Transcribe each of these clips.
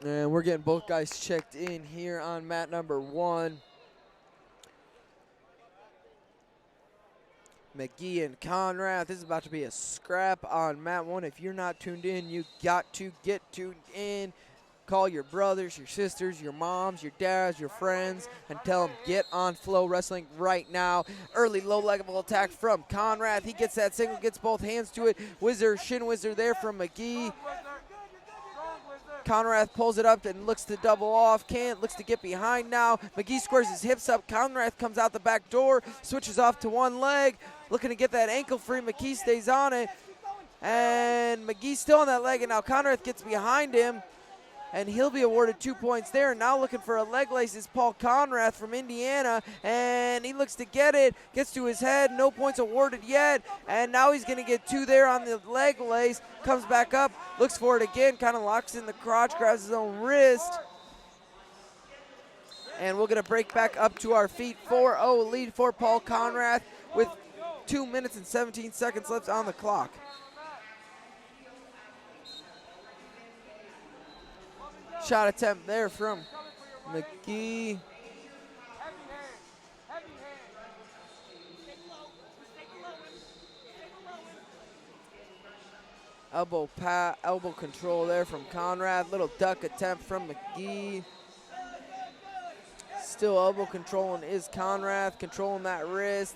And we're getting both guys checked in here on mat number 1. McGee and Konrath. This is about to be a scrap on mat 1. If you're not tuned in, you got to get tuned in. Call your brothers, your sisters, your moms, your dads, your friends, and tell them get on Flow Wrestling right now. Early low-level attack from Konrath. He gets that single, gets both hands to it. Shin whizzer there from McGee. Konrath pulls it up and looks to double off. Looks to get behind now. McGee squares his hips up. Konrath comes out the back door, switches off to one leg, looking to get that ankle free. McGee stays on it, and McGee's still on that leg, and now Konrath gets behind him, and he'll be awarded 2 points there. Now looking for a leg lace is Paul Konrath from Indiana, and he looks to get it, gets to his head, no points awarded yet, and now he's going to get 2 there on the leg lace, comes back up, looks for it again, kind of locks in the crotch, grabs his own wrist, and we're going to break back up to our feet. 4-0 lead for Paul Konrath with 2 minutes and 17 seconds left on the clock. Shot attempt there from McGee. Elbow control there from Konrath. Little duck attempt from McGee. Still elbow controlling is Konrath, controlling that wrist.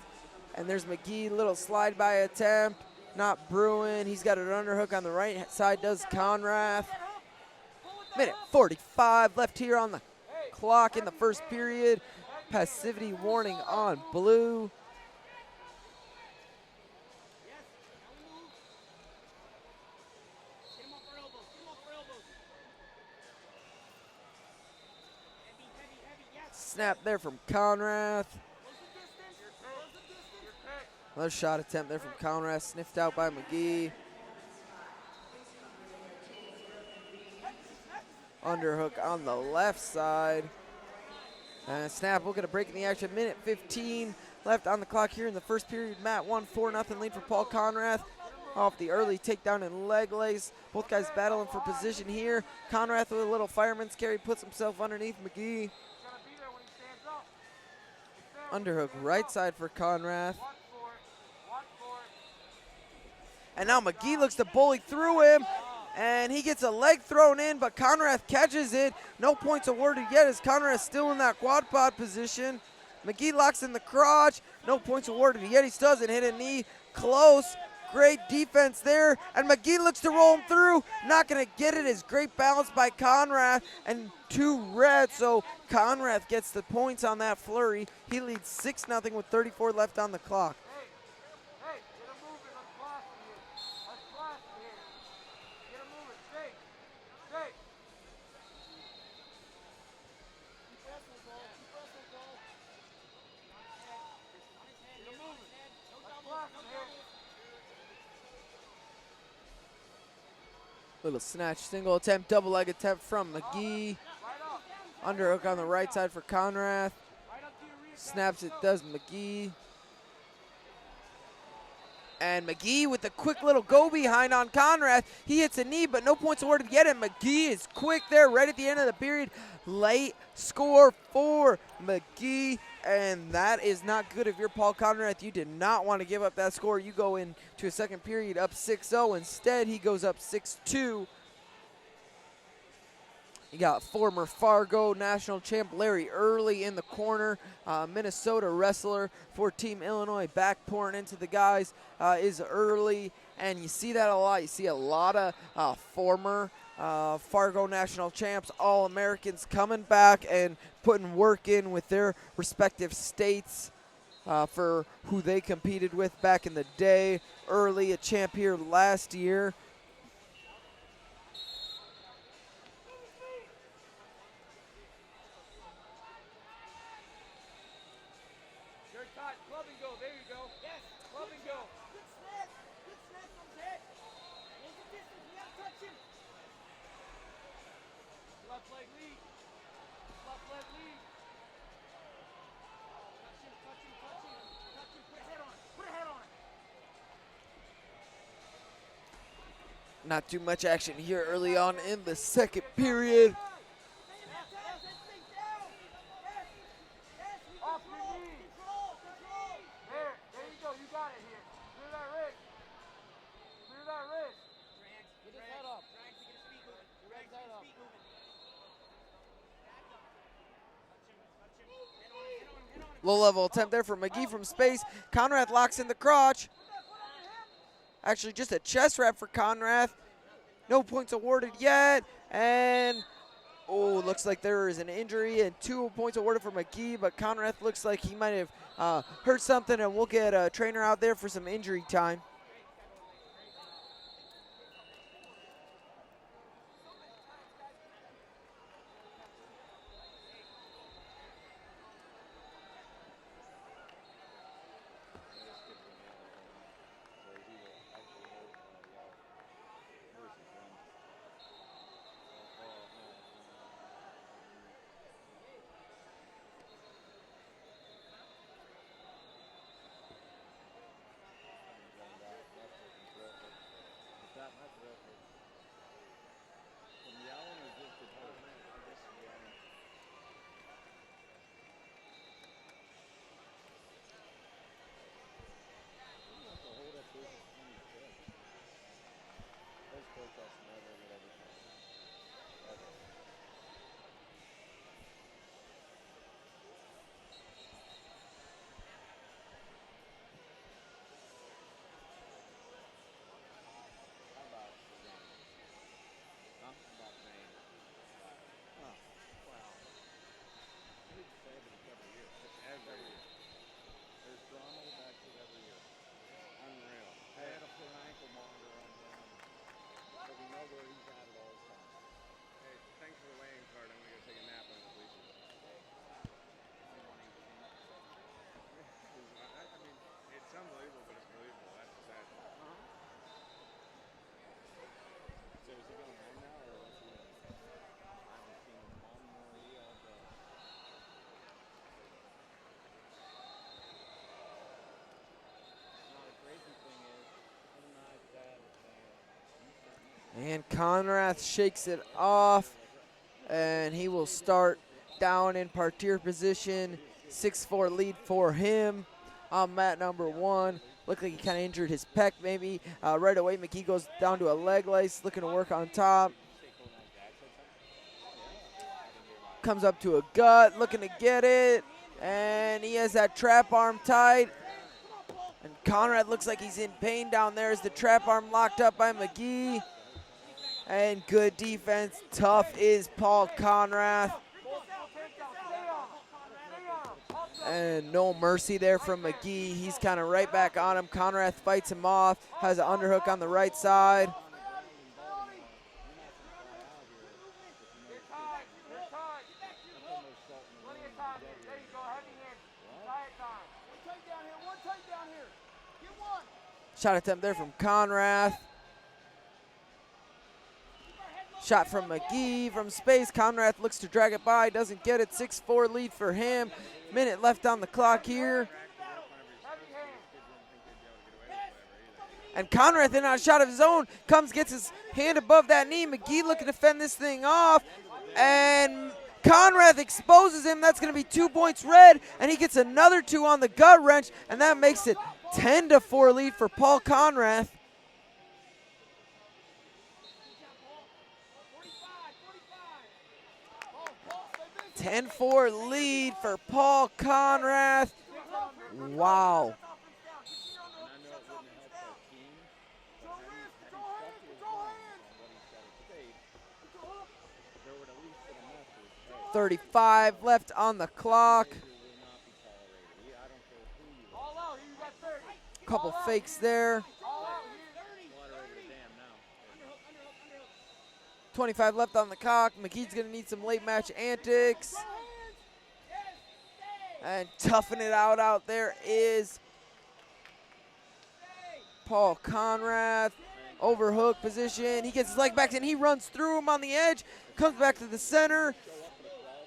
And there's McGee, little slide by attempt. Not brewing. He's got an underhook on the right side, does Konrath. Minute 45 left here on the clock in the first period. Passivity warning on blue. Snap there from Konrath. Another shot attempt there from Konrath, sniffed out by McGee. Underhook on the left side. And snap, we'll get a break in the action. Minute 15 left on the clock here in the first period. Mat 1, 4-0 lead for Paul Konrath. Off the early takedown and leg lace. Both guys battling for position here. Konrath with a little fireman's carry puts himself underneath McGee. Underhook right side for Konrath. And now McGee looks to bully through him. And he gets a leg thrown in, but Konrath catches it. No points awarded yet as Konrath still in that quad pod position. McGee locks in the crotch. No points awarded yet. He still doesn't hit a knee. Close. Great defense there. And McGee looks to roll him through. Not going to get it. It's great balance by Konrath. And 2 red. So Konrath gets the points on that flurry. He leads 6-0 with 34 left on the clock. Little snatch, single attempt, double leg attempt from McGee. Underhook on the right side for Konrath. Snaps it, does McGee. And McGee with a quick little go behind on Konrath. He hits a knee, but no points awarded yet. And McGee is quick there right at the end of the period. Late score for McGee. And that is not good if you're Paul Konrath. You did not want to give up that score. You go into a second period up 6-0. Instead, he goes up 6-2. You got former Fargo national champ Larry Early in the corner. Minnesota wrestler for Team Illinois. Back pouring into the guys is Early. And you see that a lot. You see a lot of former Fargo national champs, All-Americans coming back and putting work in with their respective states for who they competed with back in the day. Early, a champ here last year. Not too much action here early on in the second period. Low-level attempt there from McGee from space. Konrath locks in the crotch. Actually, just a chest wrap for Konrath. No points awarded yet. And, oh, looks like there is an injury and 2 points awarded for McGee, but Konrath looks like he might have hurt something, and we'll get a trainer out there for some injury time. And Konrath shakes it off, and he will start down in parterre position. 6-4 lead for him on mat number 1. Looked like he kind of injured his pec maybe. Right away, McGee goes down to a leg lace, looking to work on top. Comes up to a gut, looking to get it. And he has that trap arm tight. And Konrath looks like he's in pain down there as the trap arm locked up by McGee. And good defense. Tough is Paul Konrath. And no mercy there from McGee. He's kind of right back on him. Konrath fights him off. Has an underhook on the right side. Shot attempt there from Konrath. Shot from McGee from space. Konrath looks to drag it by, doesn't get it. 6-4 lead for him. Minute left on the clock here. And Konrath in on a shot of his own. Gets his hand above that knee. McGee looking to fend this thing off. And Konrath exposes him. That's going to be 2 points red. And he gets another 2 on the gut wrench. And that makes it 10-4 lead for Paul Konrath. 10-4 lead for Paul Konrath. Wow. 35 left on the clock. Couple fakes there. 25 left on the clock. McGee's going to need some late match antics. And toughing it out there is Paul Konrath. Overhook position. He gets his leg back and he runs through him on the edge. Comes back to the center.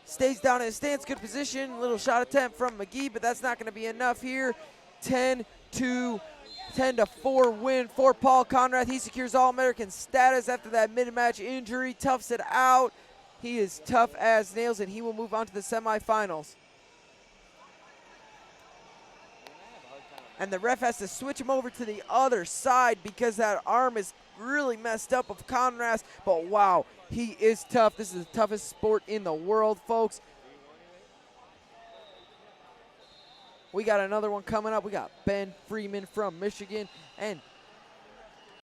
Stays down in his stance. Good position. Little shot attempt from McGee, but that's not going to be enough here. 10-4 win for Paul Konrath. He secures All-American status after that mid-match injury. Toughs it out. He is tough as nails, and he will move on to the semifinals. And the ref has to switch him over to the other side because that arm is really messed up of Konrath. But wow, he is tough. This is the toughest sport in the world, folks. We got another one coming up. We got Ben Freeman from Michigan and